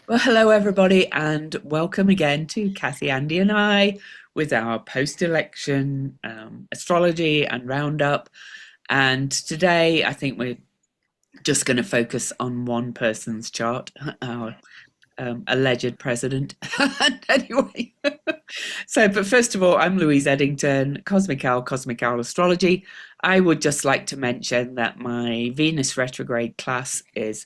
Well, hello everybody, and welcome again to Kathy, Andy, and I with our post-election astrology and roundup. And today, I think we're just going to focus on one person's chart, our alleged president. Anyway, but first of all, I'm Louise Edington, Cosmic Owl Astrology. I would just like to mention that my Venus retrograde class is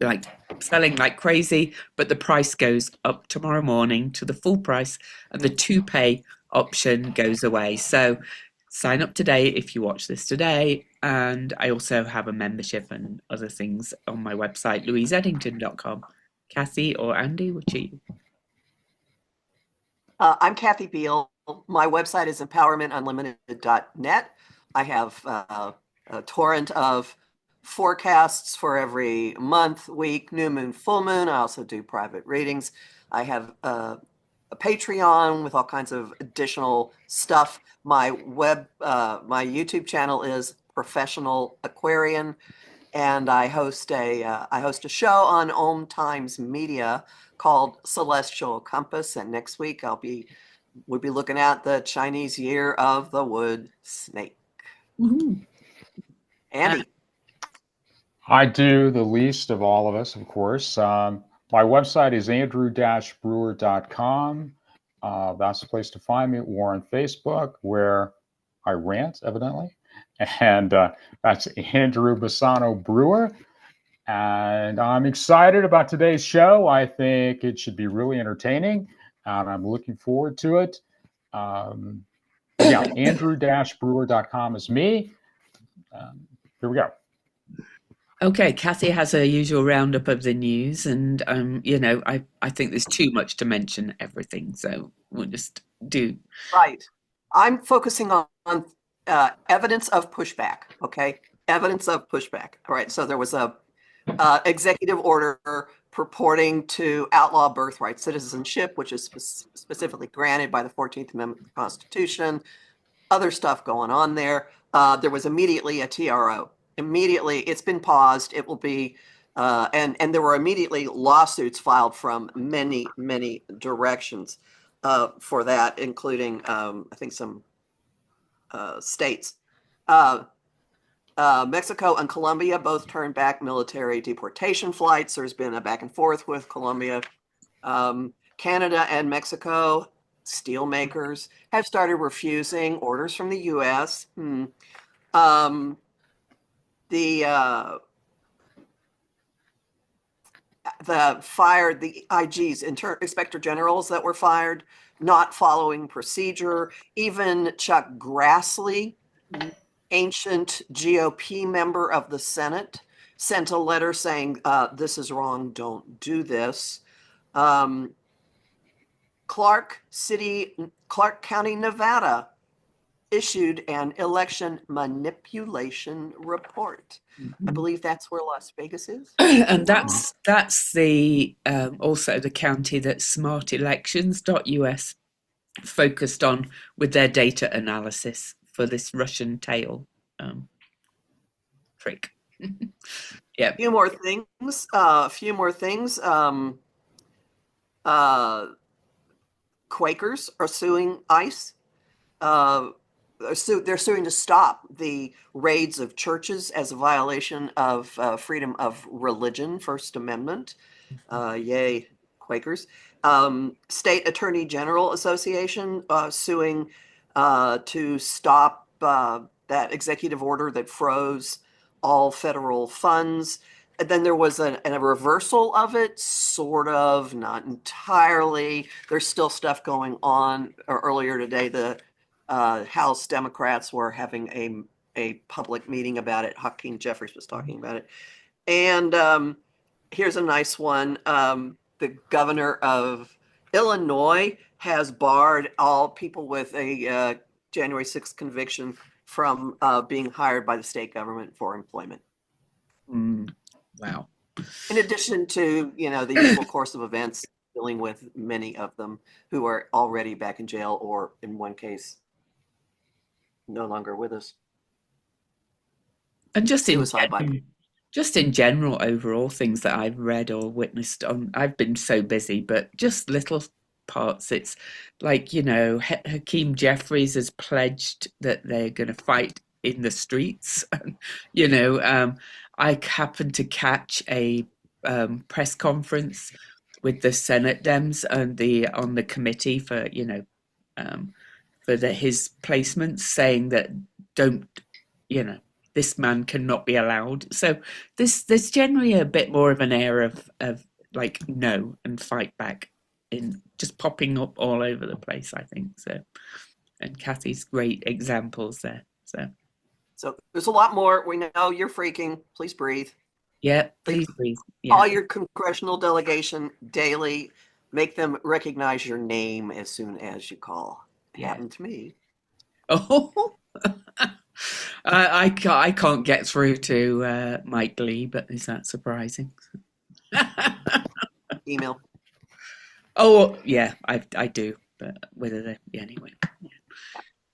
like selling like crazy, but the price goes up tomorrow morning to the full price and the to pay option goes away. So sign up today if you watch this today. And I also have a membership and other things on my website, louiseeddington.com. Cassie or Andy, which are you? I'm Kathy Biehl. My website is empowermentunlimited.net. I have a torrent of forecasts for every month, week, new moon, full moon. I also do private readings. I have a Patreon with all kinds of additional stuff. My YouTube channel is Professional Aquarian, and I host a show on Om Times Media called Celestial Compass. And next week we'll be looking at the Chinese Year of the Wood Snake. Woohoo. Andy. I do the least of all of us, of course. My website is andrew-brewer.com. That's the place to find me, or on Facebook, where I rant, evidently. And that's Andrew Bassano Brewer. And I'm excited about today's show. I think it should be really entertaining, and I'm looking forward to it. Andrew-brewer.com is me. Here we go. Okay, Kathy has her usual roundup of the news, and I think there's too much to mention everything, so we'll just do. Right. I'm focusing on evidence of pushback. Okay, evidence of pushback. All right. So there was a executive order purporting to outlaw birthright citizenship, which is specifically granted by the 14th Amendment of the Constitution. Other stuff going on there. There was immediately a TRO. Immediately, it's been paused. It will be, and there were immediately lawsuits filed from many directions for that, including I think some states. Mexico and Colombia both turned back military deportation flights. There's been a back and forth with Colombia. Canada and Mexico steel makers have started refusing orders from the U.S. The IGs, inspector generals that were fired, not following procedure. Even Chuck Grassley, ancient GOP member of the Senate, sent a letter saying, this is wrong, don't do this. Clark County, Nevada, issued an election manipulation report. I believe that's where Las Vegas is. And that's the also the county that smartelections.us focused on with their data analysis for this Russian tail trick. Yeah. A few more things. Quakers are suing ICE. They're suing to stop the raids of churches as a violation of freedom of religion, First Amendment. Yay, Quakers. State Attorney General Association suing to stop that executive order that froze all federal funds. And then there was a reversal of it, sort of, not entirely. There's still stuff going on. Earlier today, the House Democrats were having a public meeting about it. Hakeem Jeffries was talking about it. And here's a nice one. The governor of Illinois has barred all people with a January 6th conviction from being hired by the state government for employment. Wow. In addition to, the usual course of events, dealing with many of them who are already back in jail or, in one case, no longer with us. And just suicide by just in general, overall things that I've read or witnessed on, I've been so busy, but just little parts. It's like, Hakeem Jeffries has pledged that they're going to fight in the streets. you know, I happened to catch a press conference with the Senate Dems and the on the committee for, for his placements, saying that don't, you know, this man cannot be allowed. So there's generally a bit more of an air of like no and fight back in just popping up all over the place, I think. So, and Kathy's great examples there. So there's a lot more. We know you're freaking. Please breathe. Yeah, Please please, please. Yeah. call your congressional delegation daily. Make them recognize your name as soon as you call. It Yeah. happened to me. Oh, I can't get through to Mike Lee, but is that surprising? Email. Oh, yeah, I do, but whether they, yeah, anyway.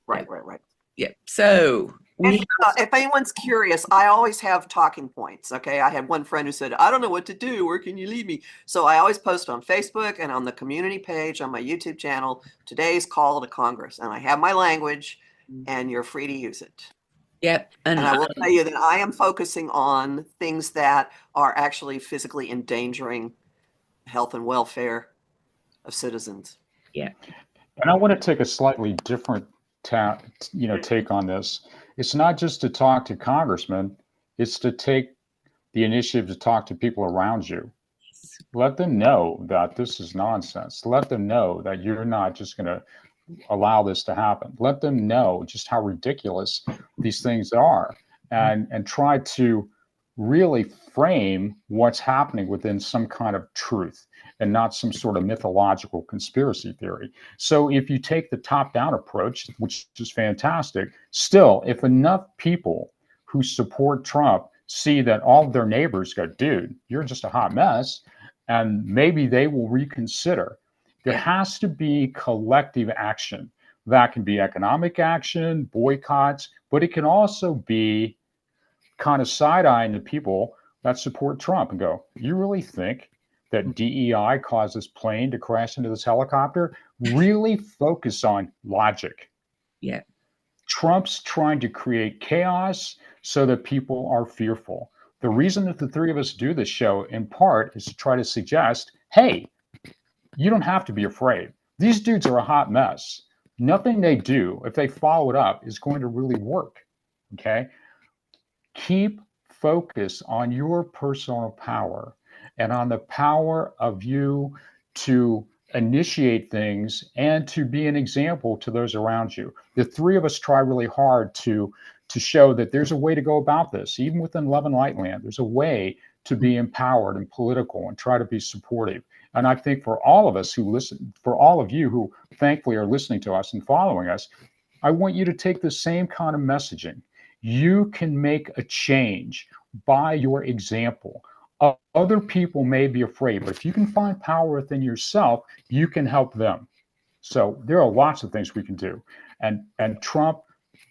Right. Yeah. So And if anyone's curious, I always have talking points. Okay. I had one friend who said, I don't know what to do. Where can you lead me? So I always post on Facebook and on the community page on my YouTube channel, today's call to Congress. And I have my language and you're free to use it. yeah, And I will tell you that I am focusing on things that are actually physically endangering health and welfare of citizens. yeah, And I want to take a slightly different take on this. It's not just to talk to congressmen, it's to take the initiative to talk to people around you. Let them know that this is nonsense. Let them know that you're not just going to allow this to happen. Let them know just how ridiculous these things are, and try to really frame what's happening within some kind of truth and not some sort of mythological conspiracy theory. So if you take the top-down approach, which is fantastic, still, if enough people who support Trump see that all of their neighbors go, dude, you're just a hot mess, and maybe they will reconsider. There has to be collective action. That can be economic action, boycotts, but it can also be kind of side-eyeing the people that support Trump and go, you really think that DEI caused this plane to crash into this helicopter? Really focus on logic. yeah, Trump's trying to create chaos so that people are fearful. The reason that the three of us do this show, in part, is to try to suggest, hey, you don't have to be afraid. These dudes are a hot mess. Nothing they do, if they follow it up, is going to really work. Okay? Keep focus on your personal power and on the power of you to initiate things and to be an example to those around you. The three of us try really hard to show that there's a way to go about this, even within Love and Light Land. There's a way to be empowered and political and try to be supportive. And I think for all of us who listen, for all of you who thankfully are listening to us and following us, I want you to take the same kind of messaging. You can make a change by your example. Other people may be afraid, but if you can find power within yourself, you can help them. So there are lots of things we can do. And Trump,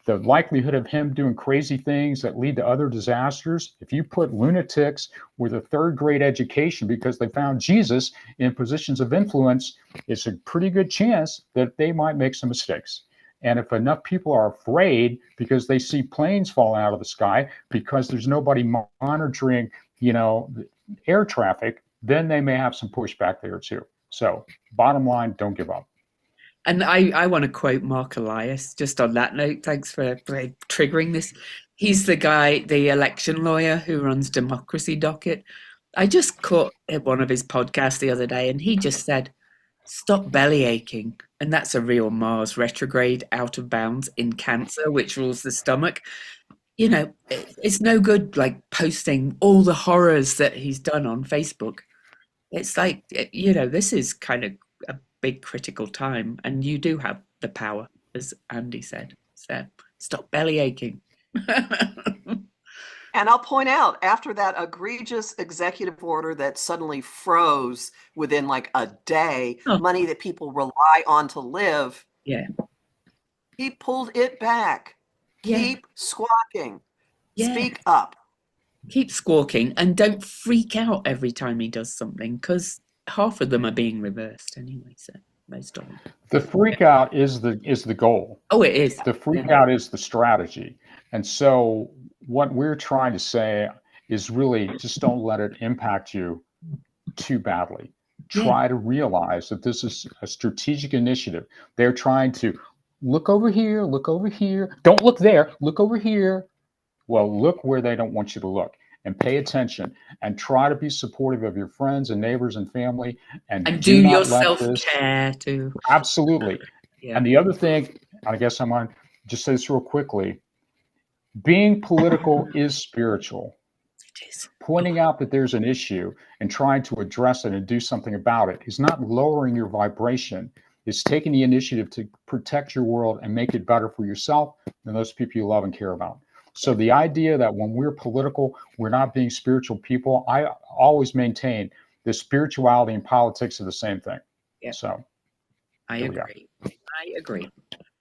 the likelihood of him doing crazy things that lead to other disasters, if you put lunatics with a third grade education because they found Jesus in positions of influence, it's a pretty good chance that they might make some mistakes. And if enough people are afraid because they see planes falling out of the sky because there's nobody monitoring, air traffic, then they may have some pushback there too. So bottom line, don't give up. And I want to quote Mark Elias just on that note. Thanks for triggering this. He's the guy, the election lawyer who runs Democracy Docket. I just caught one of his podcasts the other day, and he just said, "Stop belly aching," and that's a real Mars retrograde out of bounds in Cancer, which rules the stomach. It's no good like posting all the horrors that he's done on Facebook. It's like, this is kind of a big critical time, and you do have the power, as Andy said. So stop belly aching. And I'll point out, after that egregious executive order that suddenly froze within like a day, money that people rely on to live, Yeah. he pulled it back. Yeah. Keep squawking. Yeah. Speak up. keep squawking and don't freak out every time he does something, because half of them are being reversed anyway. So most of them. The freak out is the goal. Oh, it is. The freak Yeah. out is the strategy. And so what we're trying to say is really just don't let it impact you too badly. Yeah. Try to realize that this is a strategic initiative. They're trying to look over here, look over here. Don't look there, look over here. Well, look where they don't want you to look and pay attention and try to be supportive of your friends and neighbors and family and And do do your not let this. self-care too. Absolutely. Yeah. And the other thing, I guess I'm going to just say this real quickly, being political is spiritual. It is. Pointing out that there's an issue and trying to address it and do something about it is not lowering your vibration. It's taking the initiative to protect your world and make it better for yourself and those people you love and care about. So the idea that when we're political, we're not being spiritual people, I always maintain that spirituality and politics are the same thing. Yeah. So I agree. I agree.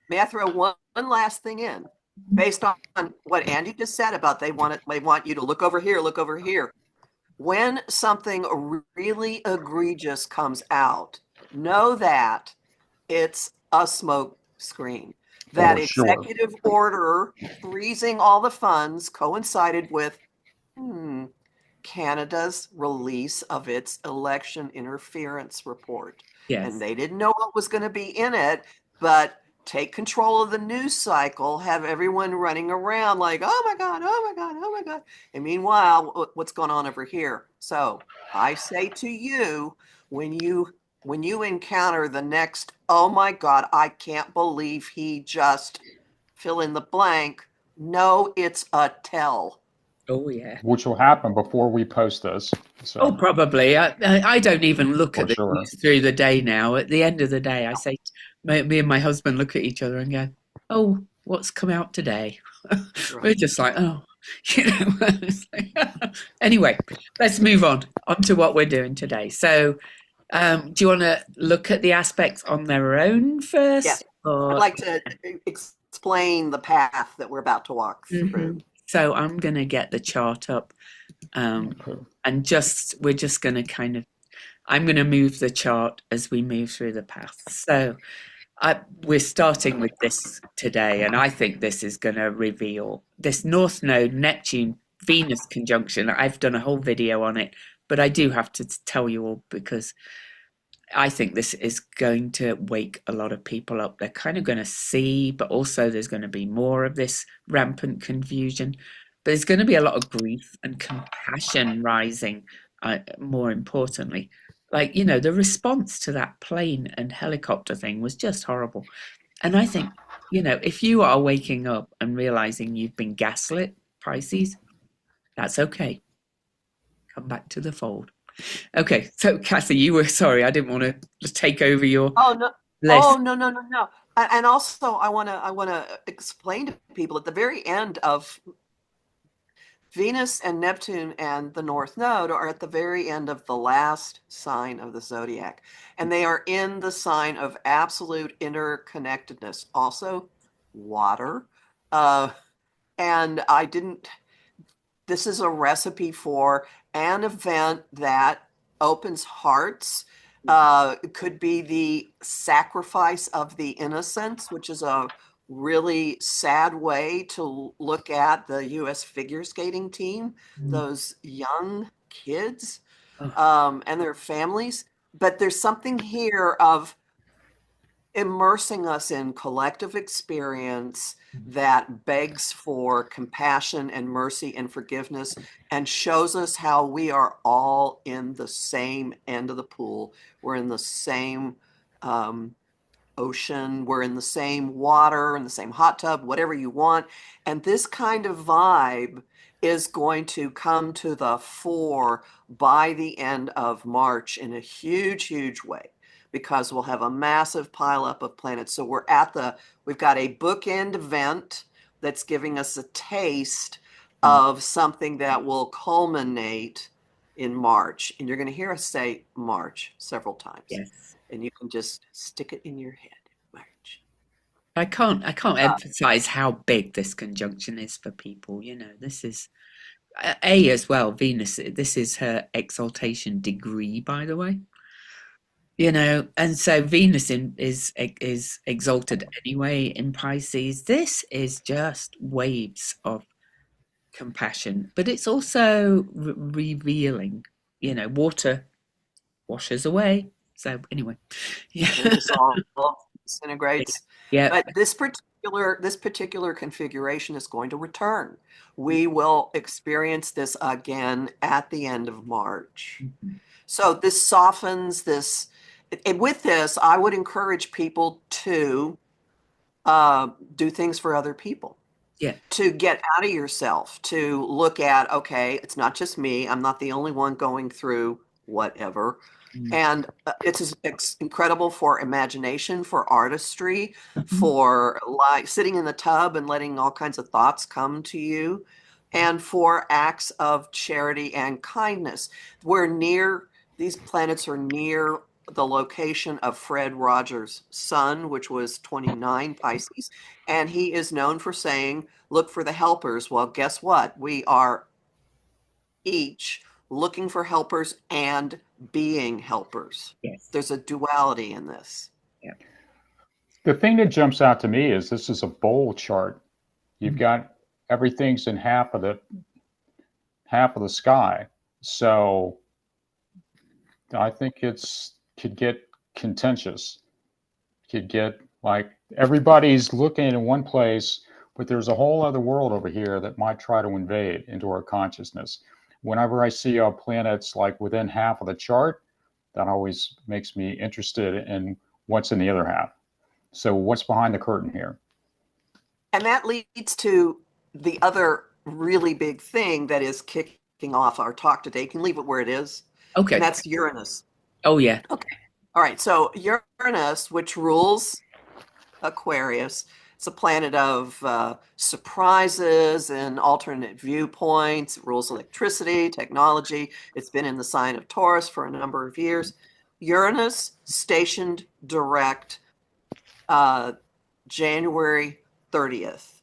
May I throw one last thing in? Based on what Andy just said about they want you to look over here, look over here. When something really egregious comes out, know that it's a smoke screen. That For sure. executive order freezing all the funds coincided with Canada's release of its election interference report. Yes. And they didn't know what was going to be in it, but take control of the news cycle, have everyone running around like, oh my God, oh my God, oh my God. And meanwhile, what's going on over here? So I say to you, when you encounter the next, oh my God, I can't believe he just fill in the blank, no, it's a tell. Oh, yeah. Which will happen before we post this. So. Oh, probably. I don't even look For at the sure. news through the day now. At the end of the day, I say, me and my husband look at each other and go, "Oh, what's come out today?" We're just like, "Oh, you know." It's like, anyway, let's move on to what we're doing today. So, do you want to look at the aspects on their own first? Yes. Or... I'd like to explain the path that we're about to walk through. So I'm going to get the chart up, and we're just going to kind of, I'm going to move the chart as we move through the path. So we're starting with this today, and I think this is going to reveal this North Node Neptune Venus conjunction. I've done a whole video on it, but I do have to tell you all because I think this is going to wake a lot of people up. They're kind of going to see, but also there's going to be more of this rampant confusion. But there's going to be a lot of grief and compassion rising, more importantly. Like, you know, the response to that plane and helicopter thing was just horrible. And I think, you know, if you are waking up and realizing you've been gaslit, Pisces, that's okay. Come back to the fold. Okay, so Cassie, you were sorry. I didn't want to just take over your list. Oh no. And also, I want to explain to people at the very end of Venus and Neptune and the North Node are at the very end of the last sign of the zodiac, and they are in the sign of absolute interconnectedness. Also, water, and I didn't. This is a recipe for an event that opens hearts. It could be the sacrifice of the innocents, which is a really sad way to look at the U.S. figure skating team, those young kids and their families. But there's something here of immersing us in collective experience that begs for compassion and mercy and forgiveness and shows us how we are all in the same end of the pool. We're in the same ocean, we're in the same water, in the same hot tub, whatever you want. And this kind of vibe is going to come to the fore by the end of March in a huge, huge way, because we'll have a massive pileup of planets. So we've got a bookend event that's giving us a taste of something that will culminate in March. And you're going to hear us say March several times. yes. And you can just stick it in your head. March. I can't emphasize how big this conjunction is for people. You know, this is, A as well, Venus. This is her exaltation degree, by the way. And so Venus is exalted anyway in Pisces. This is just waves of compassion, but it's also revealing. Water washes away. So anyway, yeah, and dissolves, disintegrates. yeah, But this particular configuration is going to return. We will experience this again at the end of March. So this softens this. And with this, I would encourage people to do things for other people, yeah, to get out of yourself, to look at, okay, it's not just me. I'm not the only one going through whatever. And it's incredible for imagination, for artistry, for like sitting in the tub and letting all kinds of thoughts come to you, and for acts of charity and kindness. These planets are near the location of Fred Rogers' sun, which was 29 Pisces. And he is known for saying, look for the helpers. Well, guess what? We are each looking for helpers and being helpers. yes, There's a duality in this. yeah, The thing that jumps out to me is this is a bowl chart. You've got everything's in half of the sky. So I think it's could get contentious. Could get like everybody's looking in one place, but there's a whole other world over here that might try to invade into our consciousness. Whenever I see our planets like within half of the chart, that always makes me interested in what's in the other half. So what's behind the curtain here? And that leads to the other really big thing that is kicking off our talk today. You can leave it where it is. okay. And that's Uranus. Oh yeah, Okay. All right. So Uranus, which rules Aquarius, it's a planet of surprises and alternate viewpoints. It rules electricity, technology. It's been in the sign of Taurus for a number of years. Uranus stationed direct January 30th.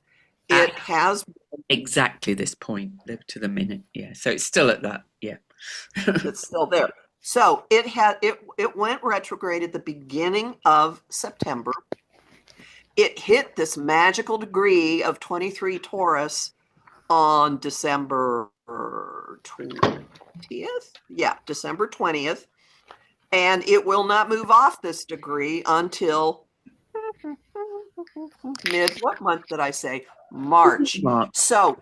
It has exactly this point to the minute. Yeah, so it's still at that. Yeah, it's still there. So it went retrograde at the beginning of September. It hit this magical degree of 23 Taurus on December 20th. Yeah, December 20th. And it will not move off this degree until what month did I say? March. So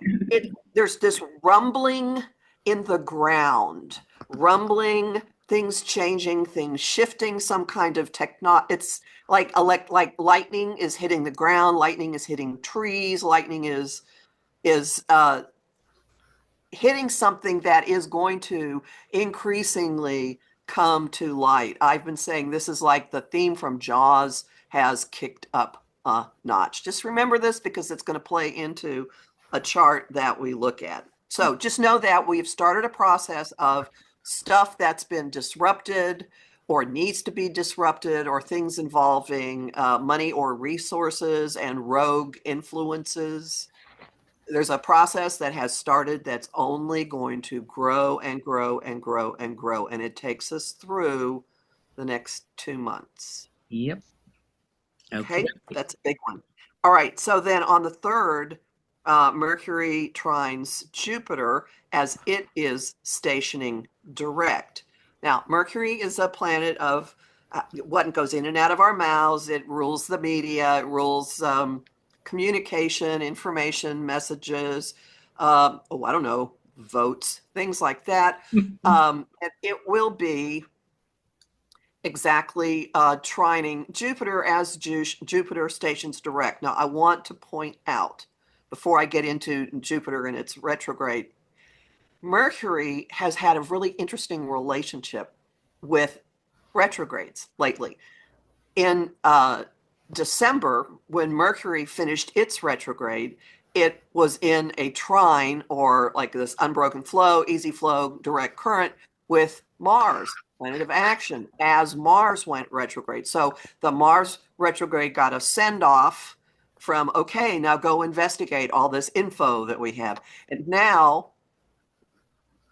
there's this rumbling in the ground, things changing, things shifting, some kind of it's like lightning is hitting the ground, lightning is hitting trees, lightning is hitting something that is going to increasingly come to light. I've been saying this is like the theme from Jaws has kicked up a notch. Just remember this because it's going to play into a chart that we look at. So just know that we've started a process of stuff that's been disrupted or needs to be disrupted, or things involving money or resources and rogue influences. There's a process that has started that's only going to grow and grow and grow and grow. And it takes us through the next 2 months. yep. Okay, that's a big one. All right, so then on the 3rd, Mercury trines Jupiter as it is stationing direct. Now, Mercury is a planet of what goes in and out of our mouths. It rules the media. It rules communication, information, messages. I don't know, votes, things like that. And it will be exactly trining Jupiter as Jupiter stations direct. Now, I want to point out, before I get into Jupiter and its retrograde, Mercury has had a really interesting relationship with retrogrades lately. In December, when Mercury finished its retrograde, it was in a trine, or like this unbroken flow, easy flow, direct current with Mars, planet of action, as Mars went retrograde. So the Mars retrograde got a send off from, okay, now go investigate all this info that we have. And now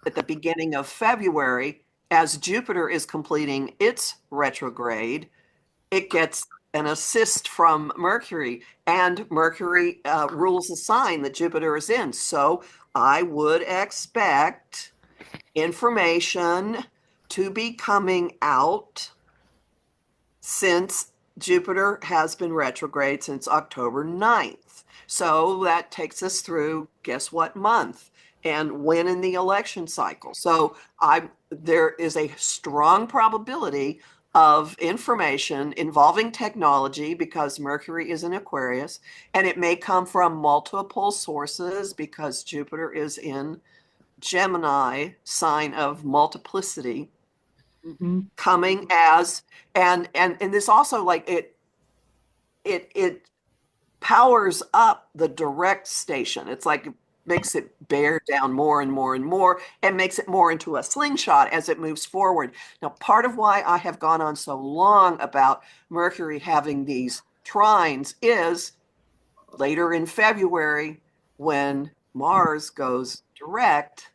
at the beginning of February, as Jupiter is completing its retrograde, it gets an assist from Mercury, and Mercury rules the sign that Jupiter is in. So I would expect information to be coming out since Jupiter has been retrograde since October 9th. So that takes us through, guess what month? And when in the election cycle. So there is a strong probability of information involving technology because Mercury is in Aquarius, and it may come from multiple sources because Jupiter is in Gemini, sign of multiplicity, coming as and this also, like, it powers up the direct station. It's like it makes it bear down more and more and more, and makes it more into a slingshot as it moves forward. Now, part of why I have gone on so long about Mercury having these trines is later in February, when Mars goes direct,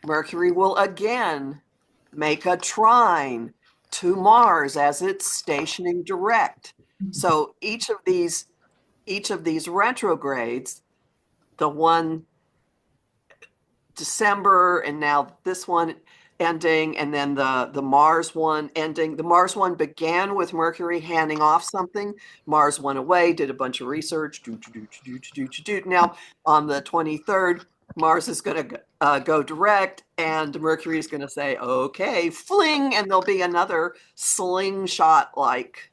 Mercury will again make a trine to Mars as it's stationing direct. So each of these retrogrades, the one December, and now this one ending, and then the Mars one ending. The Mars one began with Mercury handing off something. Mars went away, did a bunch of research. Now on the 23rd, Mars is going to go direct, and Mercury is going to say, okay, fling, and there'll be another slingshot like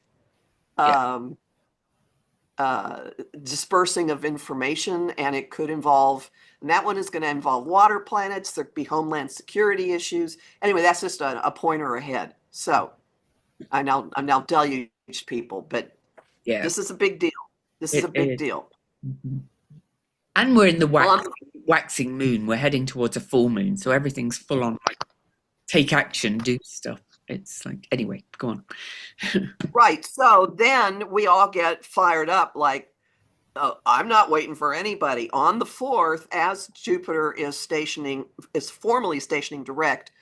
dispersing of information, and it could involve, and that one is going to involve water planets. There'd be homeland security issues. Anyway, that's just a pointer ahead. So I'm now deluge people, but this is a big deal. This is a big deal. Mm-hmm. And we're in the waxing moon. We're heading towards a full moon, so everything's full on, like, take action, do stuff. It's like, anyway, go on. Right. So then we all get fired up, like, oh, I'm not waiting for anybody. On the 4th, as Jupiter is formally stationing direct,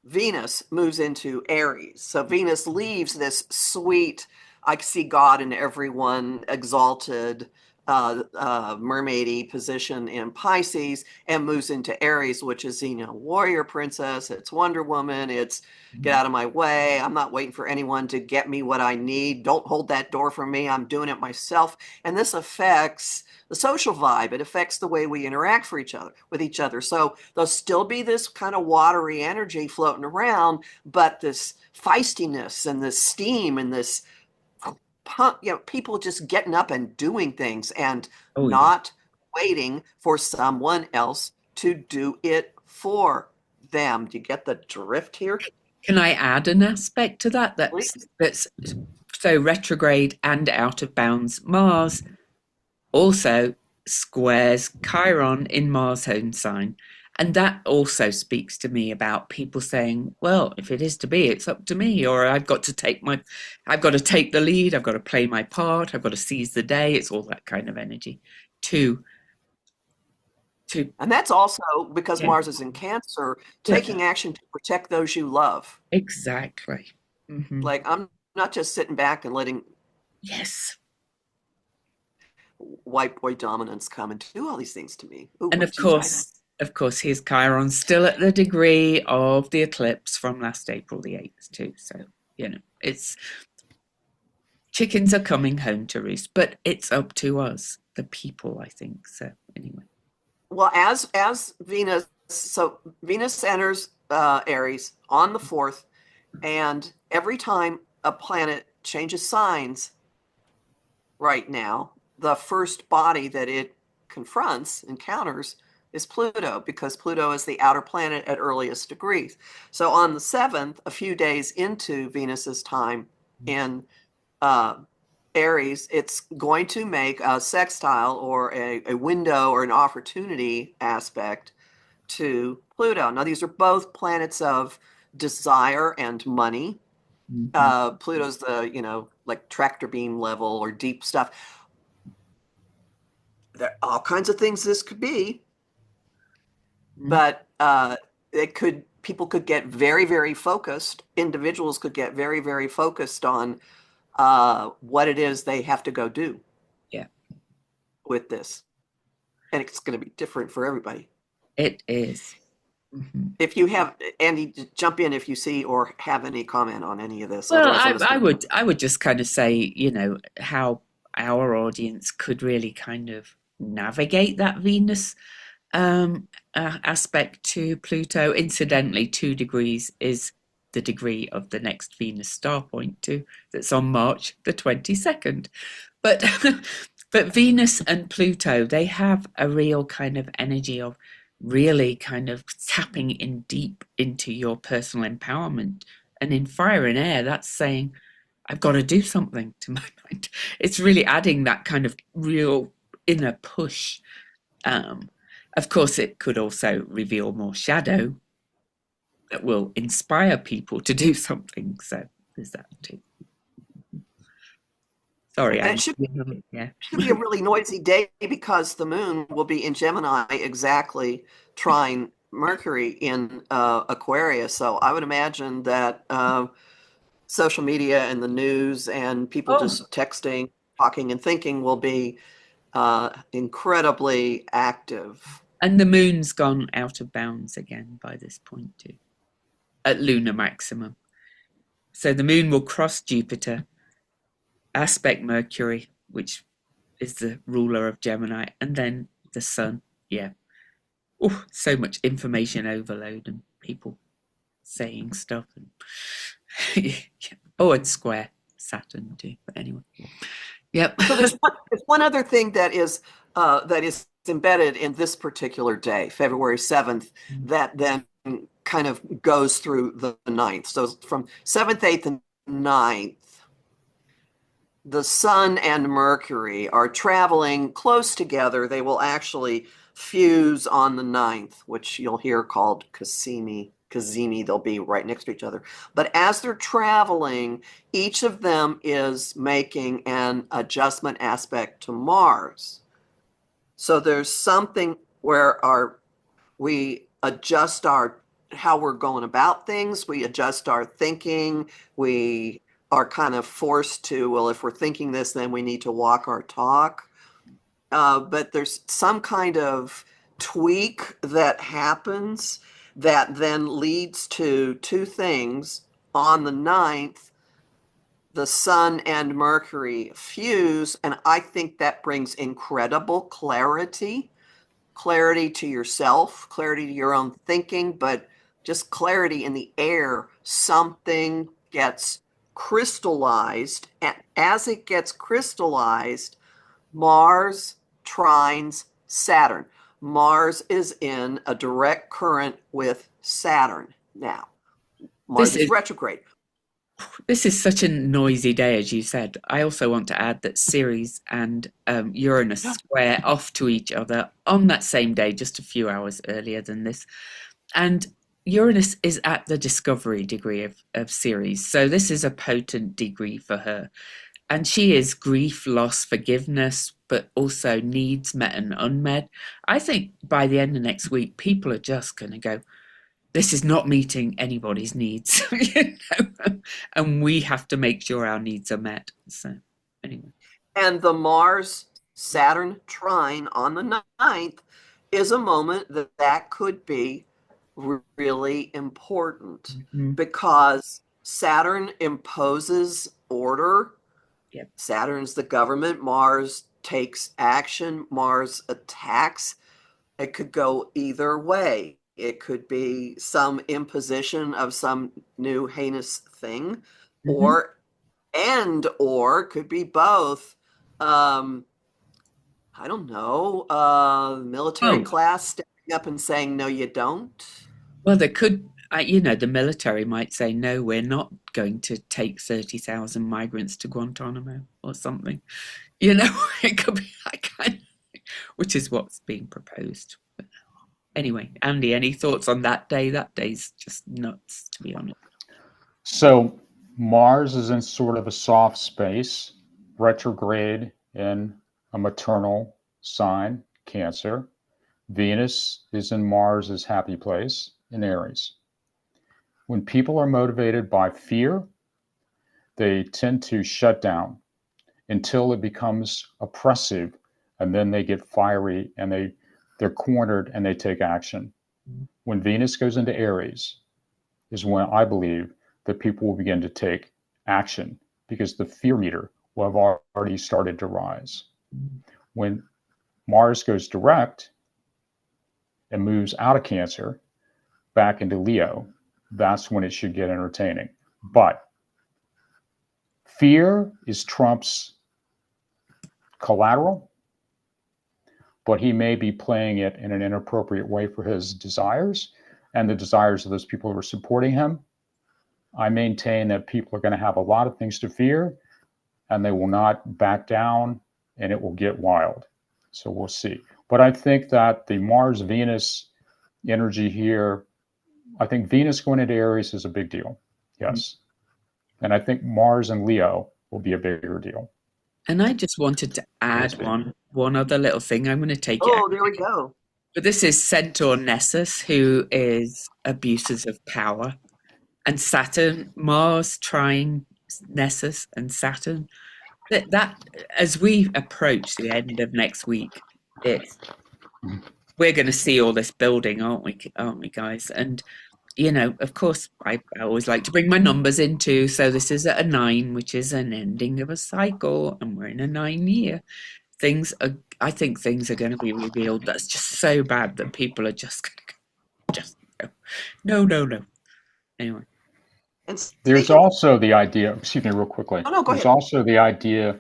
Venus moves into Aries. So Venus leaves this sweet, I see God in everyone, exalted, mermaidy position in Pisces, and moves into Aries, which is, warrior princess. It's Wonder Woman. It's get out of my way. I'm not waiting for anyone to get me what I need. Don't hold that door for me. I'm doing it myself. And this affects the social vibe. It affects the way we interact with each other. So there'll still be this kind of watery energy floating around, but this feistiness and this steam and this people just getting up and doing things and not waiting for someone else to do it for them. Do you get the drift here? Can I add an aspect to that? That's so retrograde and out of bounds. Mars also squares Chiron in Mars' home sign. And that also speaks to me about people saying, well, if it is to be, it's up to me, or I've got to take the lead, I've got to play my part, I've got to seize the day. It's all that kind of energy. And that's also because Mars is in Cancer, taking action to protect those you love. Exactly. Mm-hmm. Like, I'm not just sitting back and letting white boy dominance come and do all these things to me. Ooh, and of course, his Chiron's still at the degree of the eclipse from last April the 8th too. So, it's chickens are coming home to roost, but it's up to us, the people, I think. So anyway. Well, as Venus enters Aries on the 4th, and every time a planet changes signs right now, the first body that it encounters is Pluto, because Pluto is the outer planet at earliest degrees. So on the 7th, a few days into Venus's time in Aries, it's going to make a sextile or a window or an opportunity aspect to Pluto. Now, these are both planets of desire and money. Pluto's the, like tractor beam level or deep stuff. There are all kinds of things this could be. but people could get very, very focused. Individuals could get very, very focused on what it is they have to go do. Yeah. With this, and it's going to be different for everybody. It is. If you have, Andy, jump in if you see or have any comment on any of this. Well, I would just kind of say, how our audience could really kind of navigate that Venus aspect to Pluto. Incidentally, 2 degrees is the degree of the next Venus star point too. That's on March the 22nd. But but Venus and Pluto, they have a real kind of energy of really kind of tapping in deep into your personal empowerment. And in fire and air, that's saying, I've got to do something, to my mind. It's really adding that kind of real inner push. Of course, it could also reveal more shadow that will inspire people to do something. So there's that too. Sorry, it should be a really noisy day because the moon will be in Gemini exactly trine Mercury in Aquarius. So I would imagine that social media and the news and people just texting, talking, and thinking will be incredibly active. And the moon's gone out of bounds again by this point too, at lunar maximum. So the moon will cross Jupiter, aspect Mercury, which is the ruler of Gemini, and then the sun. Yeah. Oh, so much information overload and people saying stuff. And and square Saturn too. But anyway. Yep. So there's one other thing that is embedded in this particular day, February 7th, that then kind of goes through the 9th. So from 7th, 8th, and 9th, the Sun and Mercury are traveling close together. They will actually fuse on the 9th, which you'll hear called Cazimi. They'll be right next to each other. But as they're traveling, each of them is making an adjustment aspect to Mars. So there's something where we adjust how we're going about things. We adjust our thinking. We are kind of forced to, well, if we're thinking this, then we need to walk our talk. But there's some kind of tweak that happens that then leads to 2 things. On the 9th, the Sun and Mercury fuse, and I think that brings incredible clarity to yourself, clarity to your own thinking, but just clarity in the air. Something gets crystallized, and as it gets crystallized, Mars trines Saturn. Mars is in a direct current with Saturn now. Mars is retrograde. This is such a noisy day, as you said. I also want to add that Ceres and Uranus square off to each other on that same day, just a few hours earlier than this. And Uranus is at the discovery degree of Ceres. So this is a potent degree for her. And she is grief, loss, forgiveness, but also needs met and unmet. I think by the end of next week, people are just going to go, this is not meeting anybody's needs. And we have to make sure our needs are met. So anyway. And the Mars-Saturn trine on the 9th is a moment that could be really important because Saturn imposes order. Yep. Saturn's the government. Mars takes action. Mars attacks. It could go either way. It could be some imposition of some new heinous thing, or could be both. I don't know, military class stepping up and saying, no, you don't. Well, there could, the military might say, no, we're not going to take 30,000 migrants to Guantanamo or something. It could be that kind of thing, which is what's being proposed. But anyway, Andy, any thoughts on that day? That day's just nuts, to be honest. So Mars is in sort of a soft space, retrograde in a maternal sign, Cancer. Venus is in Mars's happy place in Aries. When people are motivated by fear, they tend to shut down until it becomes oppressive, and then they get fiery and they're cornered and they take action. When Venus goes into Aries is when I believe that people will begin to take action because the fear meter will have already started to rise. When Mars goes direct and moves out of Cancer back into Leo, that's when it should get entertaining. But fear is Trump's collateral, but he may be playing it in an inappropriate way for his desires and the desires of those people who are supporting him. I maintain that people are going to have a lot of things to fear and they will not back down and it will get wild. So we'll see. But I think that the Mars-Venus energy here, I think Venus going into Aries is a big deal. Yes. And I think Mars and Leo will be a bigger deal. And I just wanted to add one other little thing. I'm going to take it. Oh, there we go. But this is Centaur Nessus, who is abuses of power. And Saturn, Mars trying Nessus and Saturn. That as we approach the end of next week, we're going to see all this building, aren't we, guys? And of course, I always like to bring my numbers into. So this is at a 9, which is an ending of a cycle, and we're in a 9-year. I think things are going to be revealed. That's just so bad that people are just no. Anyway. There's also the idea, excuse me real quickly. Oh, no, go There's ahead. also the idea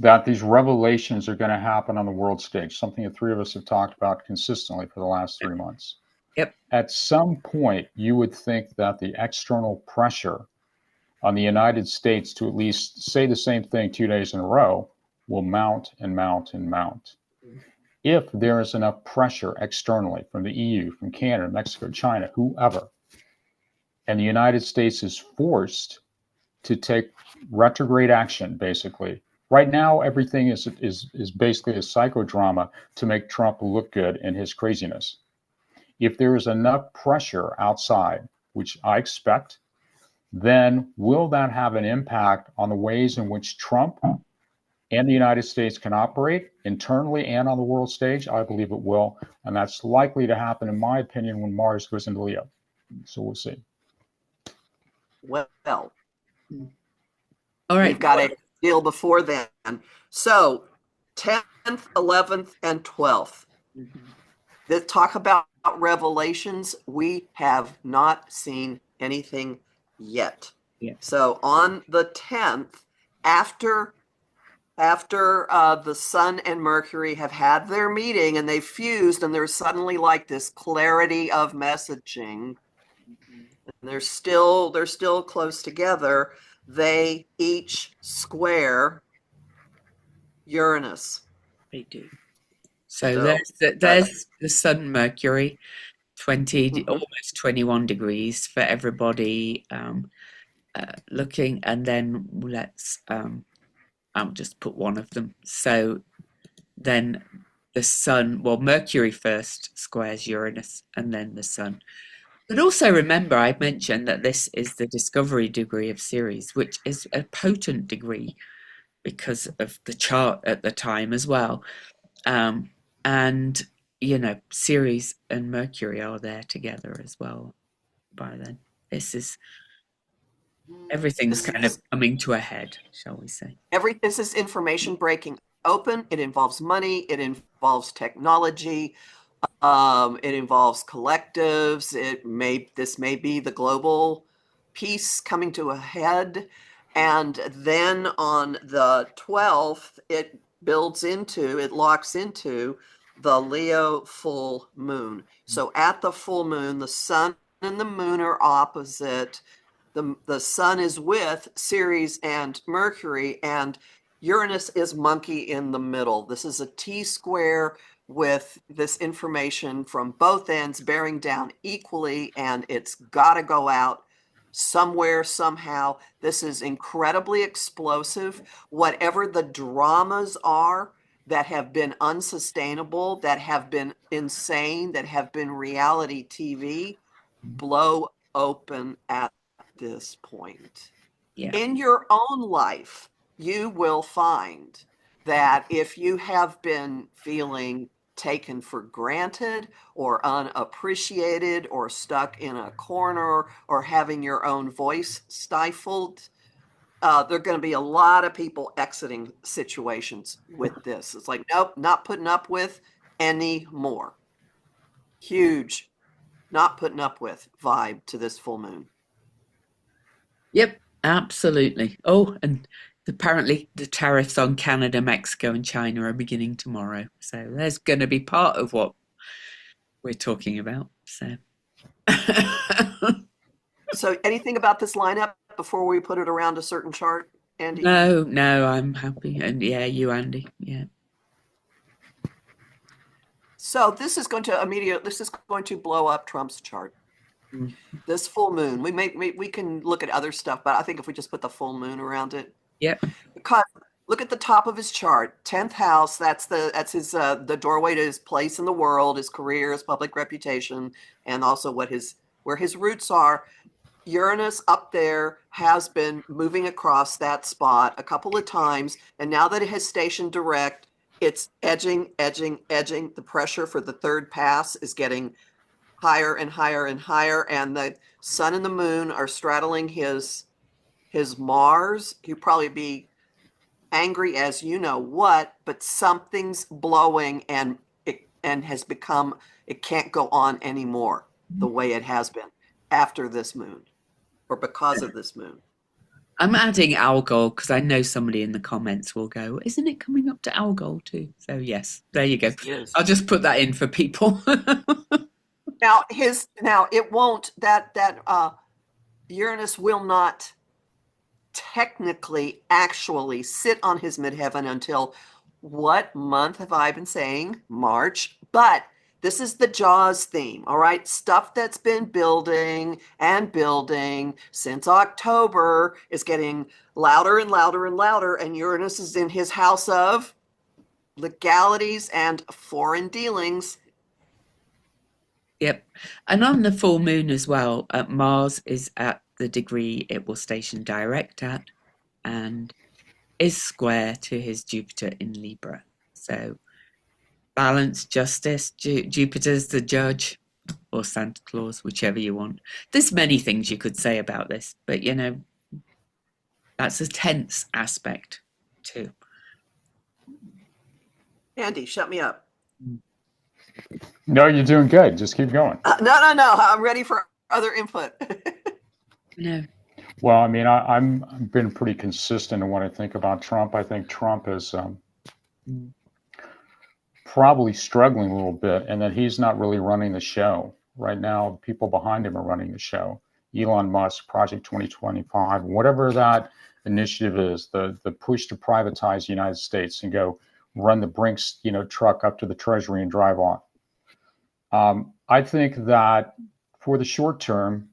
that these revelations are going to happen on the world stage, something the three of us have talked about consistently for the last 3 months. Yep. At some point, you would think that the external pressure on the United States to at least say the same thing 2 days in a row will mount and mount and mount. If there is enough pressure externally from the EU, from Canada, Mexico, China, whoever, and the United States is forced to take retrograde action, basically. Right now, everything is basically a psychodrama to make Trump look good in his craziness. If there is enough pressure outside, which I expect, then will that have an impact on the ways in which Trump and the United States can operate internally and on the world stage? I believe it will. And that's likely to happen, in my opinion, when Mars goes into Leo. So we'll see. Well, all right. We've got a deal before then. So 10th, 11th, and 12th. That talk about revelations. We have not seen anything yet. Yeah. So on the 10th, after the Sun and Mercury have had their meeting and they've fused, and there's suddenly like this clarity of messaging, and they're still close together. They each square Uranus. They do. So there's the Sun Mercury, 20 almost 21 degrees for everybody looking, and then I'll just put one of them. So then the Sun, Mercury first squares Uranus and then the Sun. But also remember, I mentioned that this is the discovery degree of Ceres, which is a potent degree because of the chart at the time as well. And, Ceres and Mercury are there together as well by then. Everything's kind of coming to a head, shall we say. This is information breaking open. It involves money. It involves technology. It involves collectives. This may be the global piece coming to a head. And then on the 12th, it locks into the Leo full moon. So at the full moon, the Sun and the moon are opposite. The Sun is with Ceres and Mercury, and Uranus is monkey in the middle. This is a T-square with this information from both ends bearing down equally, and it's got to go out somewhere, somehow. This is incredibly explosive. Whatever the dramas are that have been unsustainable, that have been insane, that have been reality TV blow open at this point. Yeah. In your own life, you will find that if you have been feeling taken for granted or unappreciated or stuck in a corner or having your own voice stifled, there are going to be a lot of people exiting situations with this. It's like, nope, not putting up with anymore. Huge, not putting up with vibe to this full moon. Yep, absolutely. Oh, and apparently the tariffs on Canada, Mexico, and China are beginning tomorrow. So there's going to be part of what we're talking about. So, So anything about this lineup before we put it around a certain chart, Andy? no, I'm happy. And yeah, you, Andy. Yeah. So this is going to blow up Trump's chart. Mm. This full moon. We can look at other stuff, but I think if we just put the full moon around it. Yep. Because look at the top of his chart, 10th house, that's his the doorway to his place in the world, his career, his public reputation, and also where his roots are. Uranus up there has been moving across that spot a couple of times, and now that it has stationed direct, it's edging. The pressure for the third pass is getting higher and higher and higher, and the sun and the moon are straddling his Mars. He'd probably be angry as you know what, but something's blowing, and has become, it can't go on anymore the way it has been after this moon or because of this moon. I'm adding Algol because I know somebody in the comments will go, isn't it coming up to Algol too? So yes, there you go. Yes. I'll just put that in for people. Now it won't, that Uranus will not technically actually sit on his midheaven until, what month have I been saying? March. But this is the Jaws theme, all right? Stuff that's been building and building since October is getting louder and louder and louder, and Uranus is in his house of legalities and foreign dealings. Yep. And on the full moon as well, Mars is at the degree it will station direct at and is square to his Jupiter in Libra. So balance, justice, Jupiter's the judge or Santa Claus, whichever you want. There's many things you could say about this, but that's a tense aspect too. Andy, shut me up. No, you're doing good. Just keep going. No. I'm ready for other input. No. Well, I mean, I've been pretty consistent in what I think about Trump. I think Trump is probably struggling a little bit, and that he's not really running the show right now. People behind him are running the show. Elon Musk, Project 2025, whatever that initiative is, the push to privatize the United States and go run the Brinks, truck up to the Treasury and drive on. I think that for the short term,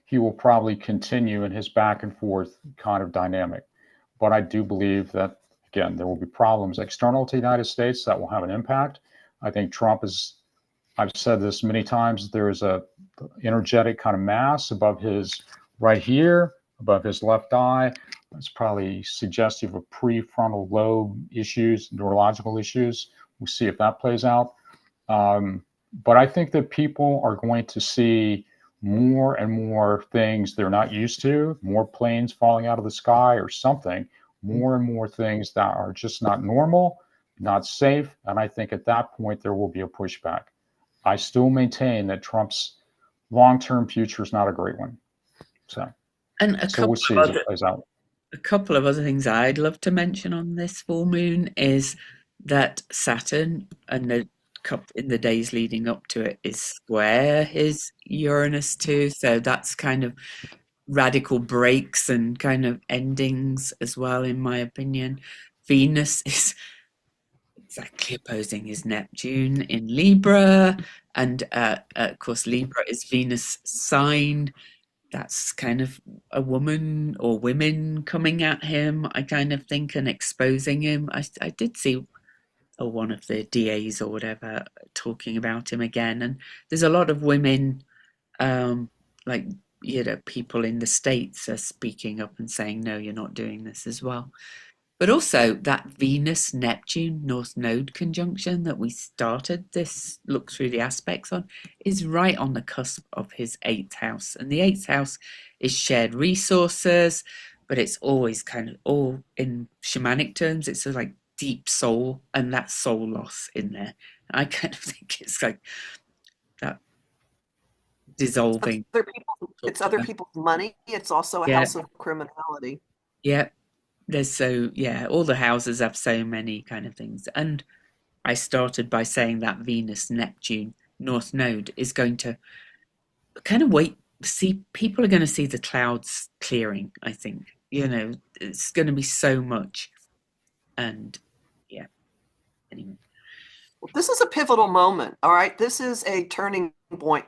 he will probably continue in his back and forth kind of dynamic. But I do believe that, again, there will be problems external to the United States that will have an impact. I think Trump is, I've said this many times, there is a energetic kind of mass above his right here, above his left eye. It's probably suggestive of prefrontal lobe issues, neurological issues. We'll see if that plays out. But I think that people are going to see more and more things they're not used to, more planes falling out of the sky or something, more and more things that are just not normal, not safe. And I think at that point, there will be a pushback. I still maintain that Trump's long-term future is not a great one. So we'll see as it plays out. A couple of other things I'd love to mention on this full moon is that Saturn and in the days leading up to it is square his Uranus too. So that's kind of radical breaks and kind of endings as well, in my opinion. Venus is exactly opposing his Neptune in Libra, and of course Libra is Venus sign. That's kind of a woman or women coming at him, I kind of think, and exposing him. I did see or one of the DAs or whatever talking about him again. And there's a lot of women, like, people in the States are speaking up and saying, no, you're not doing this as well. But also that Venus Neptune North Node conjunction that we started this look through the aspects on is right on the cusp of his eighth house. And the eighth house is shared resources, but it's always kind of all in shamanic terms, it's sort of like deep soul and that soul loss in there. I kind of think it's like that dissolving. It's other people's money. It's also a Yeah, house of criminality. yeah. All the houses have so many kind of things. And I started by saying that Venus Neptune North Node is going to kind of see, people are going to see the clouds clearing, I think. It's going to be so much. And yeah, anyway. Well, this is a pivotal moment. All right. This is a turning point,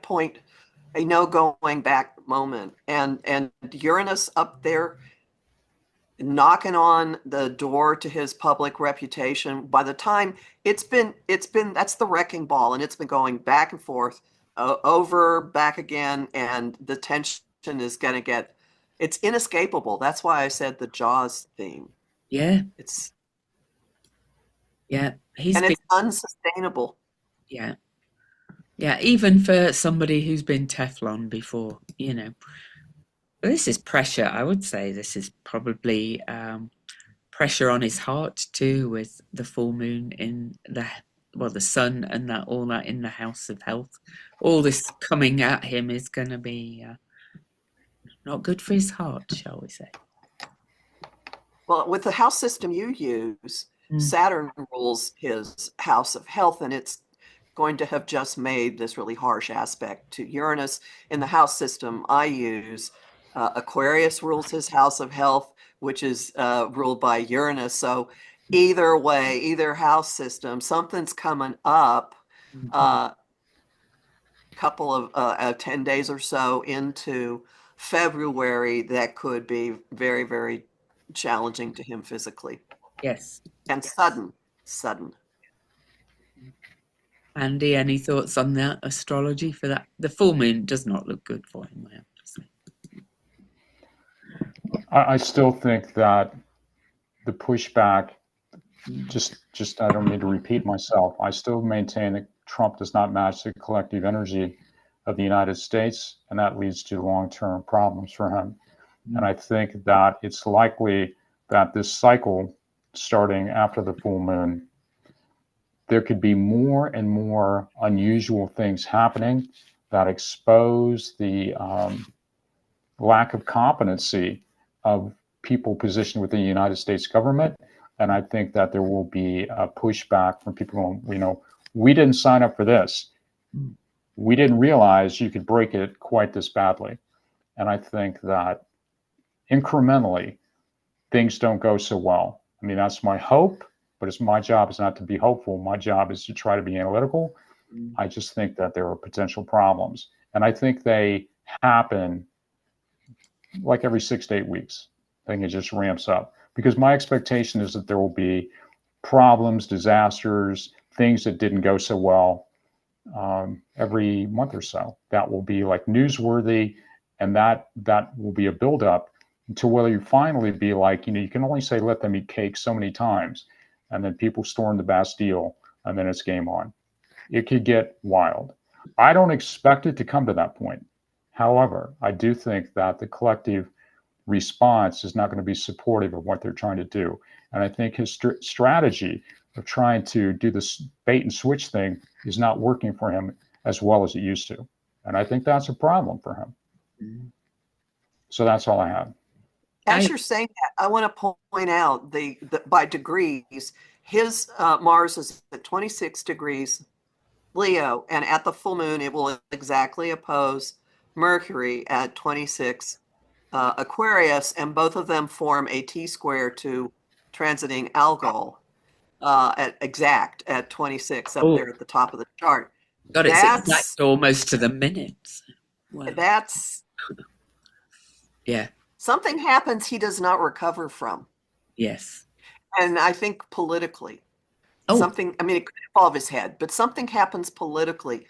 a no going back moment. And Uranus up there knocking on the door to his public reputation. By the time it's been that's the wrecking ball, and it's been going back and forth, over, back again, and the tension is going to get, it's inescapable. That's why I said the Jaws theme. Yeah, It's yeah, it's unsustainable. Yeah, yeah, even for somebody who's been Teflon before. This is pressure. I would say this is probably pressure on his heart too, with the full moon in the sun, and that all that in the house of health. All this coming at him is going to be not good for his heart, shall we say? Well, with the house system you use, Saturn rules his house of health, and it's going to have just made this really harsh aspect to Uranus. In the house system I use, Aquarius rules his house of health, which is ruled by Uranus. So either way, either house system, something's coming up a couple of 10 days or so into February that could be very, very challenging to him physically. Yes. And sudden. Andy, any thoughts on that astrology for that? The full moon does not look good for him, I have to say. I still think that the pushback, just I don't mean to repeat myself, I still maintain that Trump does not match the collective energy of the United States, and that leads to long-term problems for him. And I think that it's likely that this cycle, starting after the full moon, there could be more and more unusual things happening that expose the lack of competency of people positioned within the United States government. And I think that there will be a pushback from people going, we didn't sign up for this. We didn't realize you could break it quite this badly. And I think that incrementally, things don't go so well. I mean, that's my hope, but my job is not to be hopeful. My job is to try to be analytical. I just think that there are potential problems. And I think they happen like every 6 to 8 weeks. I think it just ramps up, because my expectation is that there will be problems, disasters, things that didn't go so well every month or so. That will be like newsworthy, and that will be a buildup to whether you finally be like, you can only say let them eat cake so many times, and then people storm the Bastille, and then it's game on. It could get wild. I don't expect it to come to that point. However, I do think that the collective response is not going to be supportive of what they're trying to do. And I think his strategy of trying to do this bait and switch thing is not working for him as well as it used to. And I think that's a problem for him. So that's all I have. As you're saying that, I want to point out the by degrees, his Mars is at 26 degrees Leo, and at the full moon, it will exactly oppose Mercury at 26 Aquarius, and both of them form a T-square to transiting Algol at 26 up there at the top of the chart. God, it's exact almost to the minute. Wow. That's something happens he does not recover from. Yes. And I think politically. Oh, Something, I mean, it could fall off his head, but something happens politically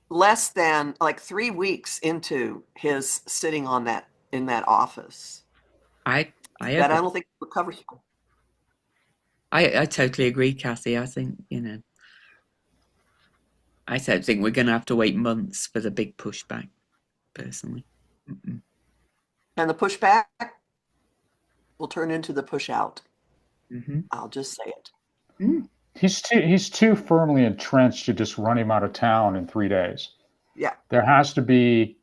less than like 3 weeks into his sitting on that in that office I that I agree. don't think recovers. I totally agree, Kathy. I think, I don't think we're going to have to wait months for the big pushback, personally. Mm-mm. And the pushback will turn into the push out. Hmm. I'll just say it. Mm. He's too firmly entrenched to just run him out of town in 3 days. Yeah. There has to be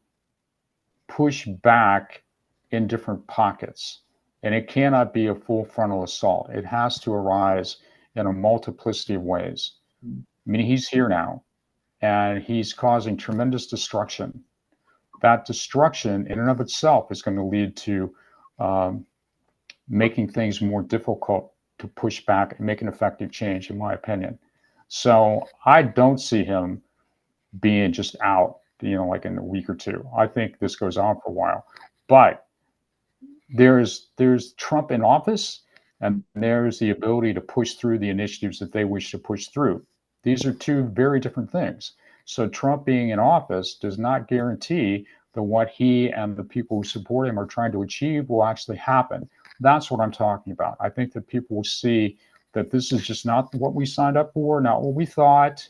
push back in different pockets, and it cannot be a full frontal assault. It has to arise in a multiplicity of ways. I mean, he's here now, and he's causing tremendous destruction. That destruction, in and of itself, is going to lead to um, making things more difficult to push back and make an effective change, in my opinion. So I don't see him being just out, like in a week or two. I think this goes on for a while. But there's Trump in office, and there's the ability to push through the initiatives that they wish to push through. These are two very different things. So Trump being in office does not guarantee that what he and the people who support him are trying to achieve will actually happen. That's what I'm talking about. I think that people will see that this is just not what we signed up for, not what we thought.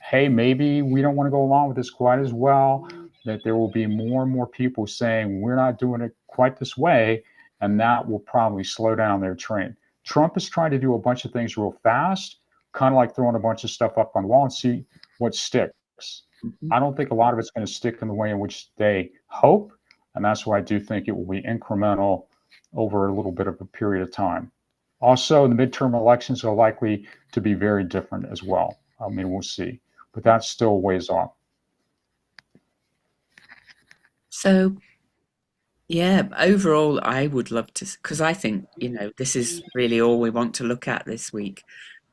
Hey, maybe we don't want to go along with this quite as well, that there will be more and more people saying we're not doing it quite this way, and that will probably slow down their train. Trump is trying to do a bunch of things real fast, kind of like throwing a bunch of stuff up on the wall and see what sticks. Mhm. I don't think a lot of it's going to stick in the way in which they hope, and that's why I do think it will be incremental over a little bit of a period of time. Also, the midterm elections are likely to be very different as well. I mean, we'll see, but that's still ways off. So, yeah, overall, I would love to, because I think, this is really all we want to look at this week,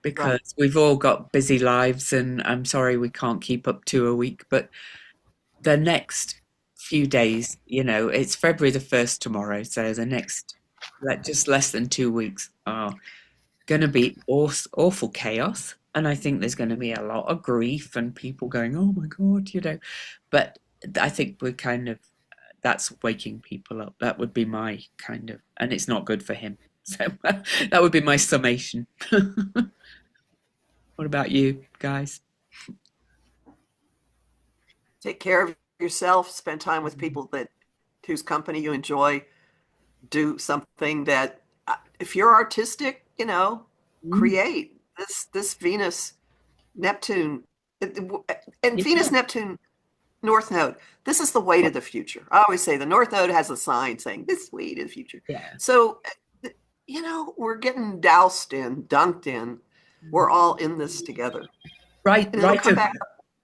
because Right. we've all got busy lives, and I'm sorry we can't keep up to a week, but the next few days, it's February the 1st tomorrow, so the next, just less than 2 weeks are going to be awful chaos. And I think there's going to be a lot of grief and people going, oh my God, But I think we're kind of, that's waking people up. That would be my kind of, and it's not good for him. So that would be my summation. What about you guys? Take care of yourself, spend time with people that whose company you enjoy, do something that if you're artistic, Mm, create this Venus Neptune and yeah, Venus Neptune North Node. This is the way to the future. I always say the North Node has a sign saying this way to the future. yeah. So, we're getting doused in, dunked in. We're all in this together, Write and it'll write come a back.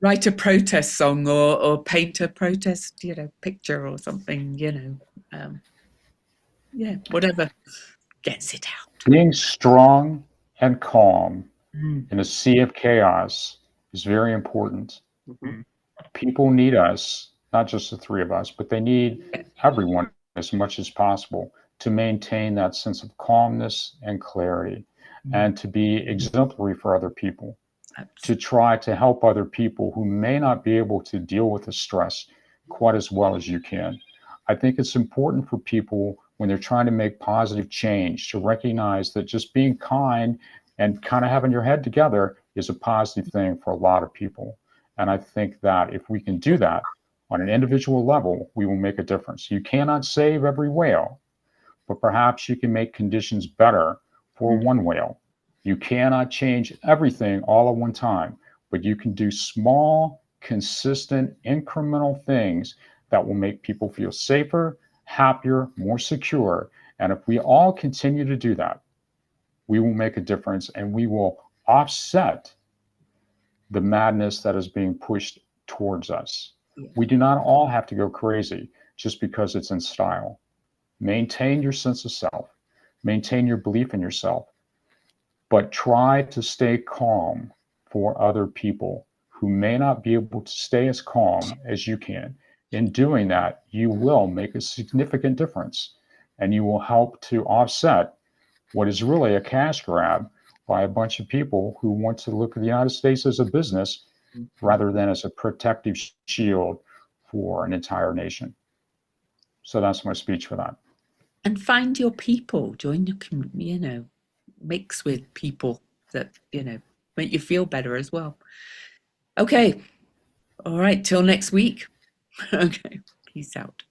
write a protest song, or paint a protest, picture or something, yeah, whatever gets it out. Being strong and calm Mm, in a sea of chaos is very important. Mhm. mm, People need us, not just the three of us, but they need yeah, everyone as much as possible to maintain that sense of calmness and clarity mm, and to be exemplary for other people, to abs- try to help other people who may not be able to deal with the stress quite as well as you can. I think it's important for people when they're trying to make positive change to recognize that just being kind and kind of having your head together is a positive thing for a lot of people. And I think that if we can do that on an individual level, we will make a difference. You cannot save every whale, but perhaps you can make conditions better for mm, one whale. You cannot change everything all at one time, but you can do small, consistent, incremental things that will make people feel safer, happier, more secure. And if we all continue to do that, we will make a difference and we will offset the madness that is being pushed towards us. yeah, We do not all have to go crazy just because it's in style. Maintain your sense of self, maintain your belief in yourself, but try to stay calm for other people who may not be able to stay as calm as you can. In doing that, you will make a significant difference and you will help to offset what is really a cash grab by a bunch of people who want to look at the United States as a business rather than as a protective shield for an entire nation. So that's my speech for that. And find your people, join your mix with people that make you feel better as well. Okay, all right, till next week. Okay, peace out.